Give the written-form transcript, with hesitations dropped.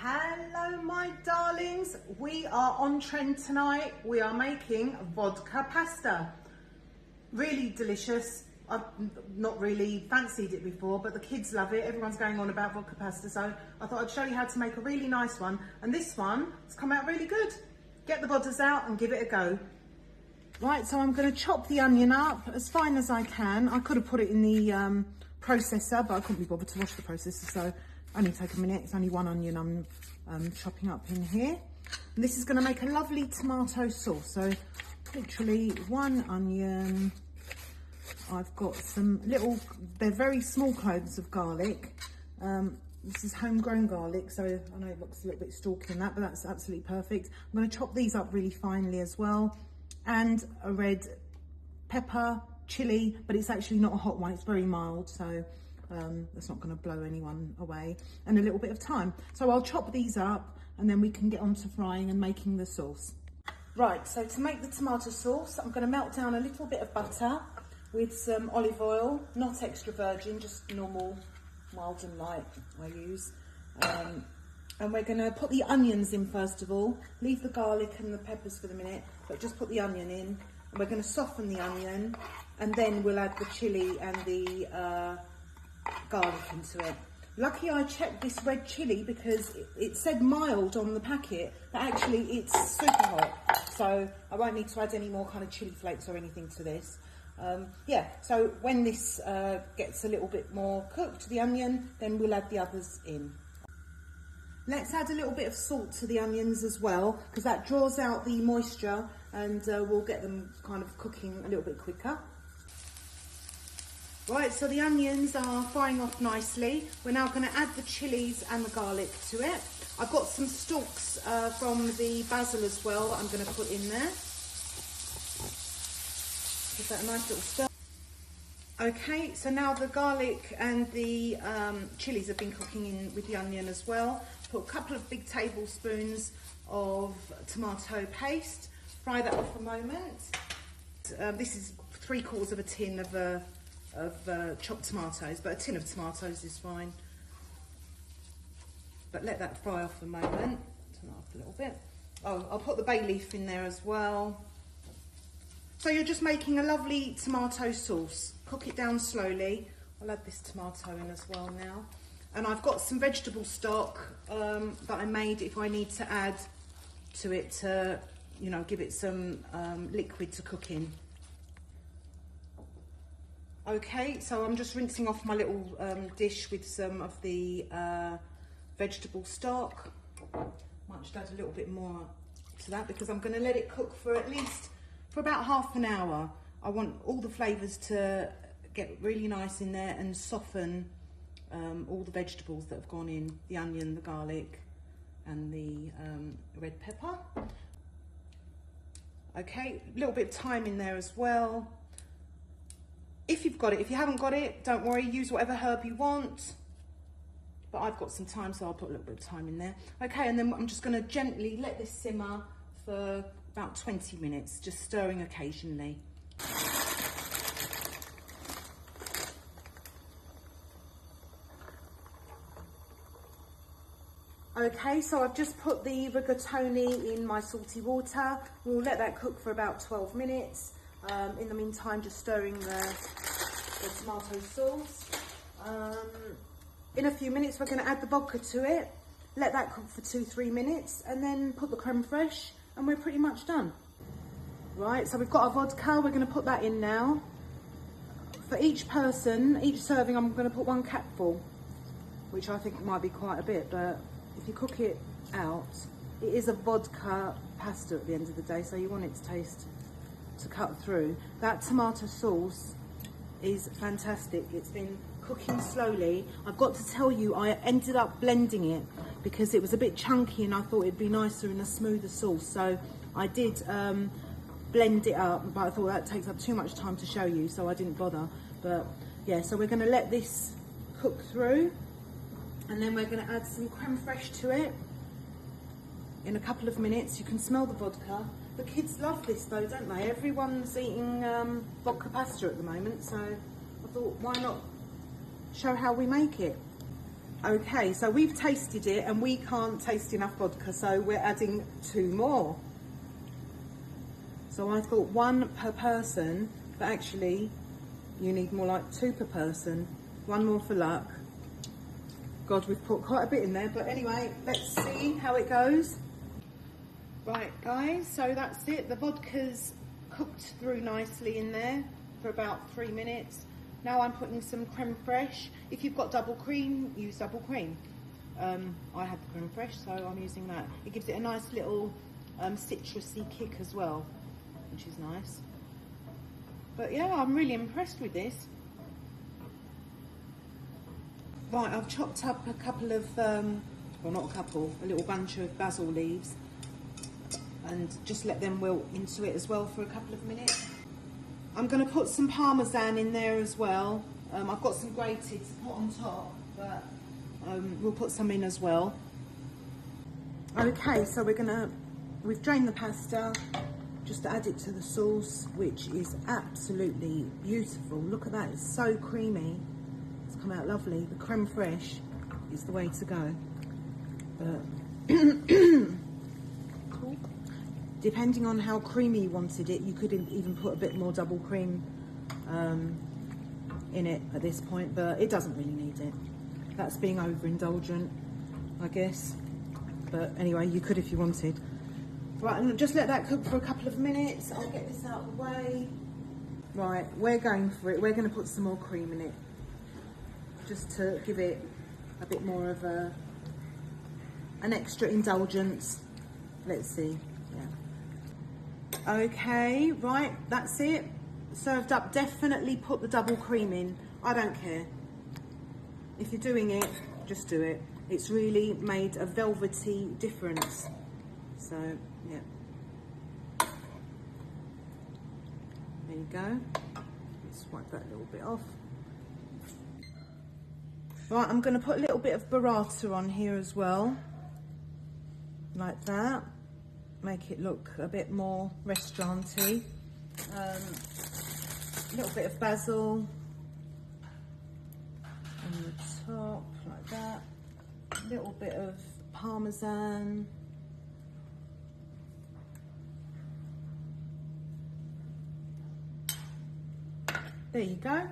Hello my darlings, we are on trend tonight. We are making vodka pasta. Really delicious. I've not really fancied it before, but the kids love it. Everyone's going on about vodka pasta, so I thought I'd show you how to make a really nice one. And this one has come out really good. Get the vodkas out and give it a go. Right, so I'm going to chop the onion up as fine as I can. I could have put it in the processor, but I couldn't be bothered to wash the processor, so only take a minute. It's only one onion I'm chopping up in here. And this is going to make a lovely tomato sauce. So literally one onion. I've got some little, they're very small cloves of garlic. This is homegrown garlic, so I know it looks a little bit stalky in that, but that's absolutely perfect. I'm going to chop these up really finely as well. And a red pepper, chili, but it's actually not a hot one, it's very mild, so that's not going to blow anyone away. And a little bit of thyme. So I'll chop these up and then we can get on to frying and making the sauce. Right, so to make the tomato sauce, I'm going to melt down a little bit of butter with some olive oil, not extra virgin, just normal, mild and light I use. And we're going to put the onions in first of all, leave the garlic and the peppers for the minute, but just put the onion in. And we're going to soften the onion and then we'll add the chili and the garlic into it. Lucky I checked this red chili because it said mild on the packet, but actually it's super hot. So I won't need to add any more kind of chili flakes or anything to this. Yeah, so when this gets a little bit more cooked, the onion, then we'll add the others in. Let's add a little bit of salt to the onions as well, because that draws out the moisture and we'll get them kind of cooking a little bit quicker. Right, so the onions are frying off nicely. We're now going to add the chilies and the garlic to it. I've got some stalks from the basil as well that I'm going to put in there. Give that a nice little stir. Okay, so now the garlic and the chilies have been cooking in with the onion as well. Put a couple of big tablespoons of tomato paste. Fry that off a moment. This is 3/4 of a tin of chopped tomatoes, but a tin of tomatoes is fine. But let that fry off a moment. Turn that off a little bit. Oh, I'll put the bay leaf in there as well. So you're just making a lovely tomato sauce. Cook it down slowly. I'll add this tomato in as well now. And I've got some vegetable stock that I made if I need to add to it to, you know, give it some liquid to cook in. Okay, so I'm just rinsing off my little dish with some of the vegetable stock. Might just add a little bit more to that because I'm going to let it cook for at least for about half an hour. I want all the flavours to get really nice in there and soften all the vegetables that have gone in, the onion, the garlic and the red pepper. Okay, a little bit of thyme in there as well. If you've got it, if you haven't got it, don't worry, use whatever herb you want. But I've got some thyme, so I'll put a little bit of thyme in there. Okay, and then I'm just going to gently let this simmer for about 20 minutes, just stirring occasionally. Okay, so I've just put the rigatoni in my salty water. We'll let that cook for about 12 minutes. In the meantime, just stirring the tomato sauce. In a few minutes, we're going to add the vodka to it. Let that cook for 2-3 minutes and then put the creme fraiche and we're pretty much done. Right, so we've got our vodka. We're going to put that in now. For each person, each serving, I'm going to put 1 capful, which I think might be quite a bit, but if you cook it out, it is a vodka pasta at the end of the day, so you want it to taste, to cut through. That tomato sauce is fantastic. It's been cooking slowly. I've got to tell you, I ended up blending it because it was a bit chunky and I thought it'd be nicer in a smoother sauce. So I did blend it up, but I thought that takes up too much time to show you, so I didn't bother. But yeah, so we're going to let this cook through and then we're going to add some creme fraiche to it in a couple of minutes. You can smell the vodka. The kids love this though, don't they? Everyone's eating vodka pasta at the moment, so I thought, why not show how we make it? Okay, so we've tasted it and we can't taste enough vodka, so we're adding 2 more. So I thought 1 per person, but actually you need more like 2 per person. 1 more for luck. God, we've put quite a bit in there, but anyway, let's see how it goes. Right, guys, so that's it. The vodka's cooked through nicely in there for about 3 minutes. Now I'm putting some creme fraiche. If you've got double cream, use double cream. I had the creme fraiche, so I'm using that. It gives it a nice little citrusy kick as well, which is nice. But yeah, I'm really impressed with this. Right, I've chopped up a couple of, well not a couple, a little bunch of basil leaves and just let them wilt into it as well for a couple of minutes. I'm going to put some parmesan in there as well. I've got some grated to put on top, but we'll put some in as well. Okay, so we've drained the pasta, just add it to the sauce, which is absolutely beautiful. Look at that, it's so creamy. It's come out lovely. The creme fraiche is the way to go. Depending on how creamy you wanted it, you could even put a bit more double cream in it at this point, but it doesn't really need it. That's being overindulgent, I guess. But anyway, you could if you wanted. Right, and just let that cook for a couple of minutes. I'll get this out of the way. Right, we're going for it. We're going to put some more cream in it, just to give it a bit more of an extra indulgence. Let's see. Yeah. Okay, right, that's it. Served up. Definitely put the double cream in. I don't care. If you're doing it, just do it. It's really made a velvety difference. So, yeah. There you go. Let's wipe that a little bit off. Right, I'm going to put a little bit of burrata on here as well. Like that. Make it look a bit more restaurant-y. A little bit of basil on the top, like that. A little bit of parmesan. There you go.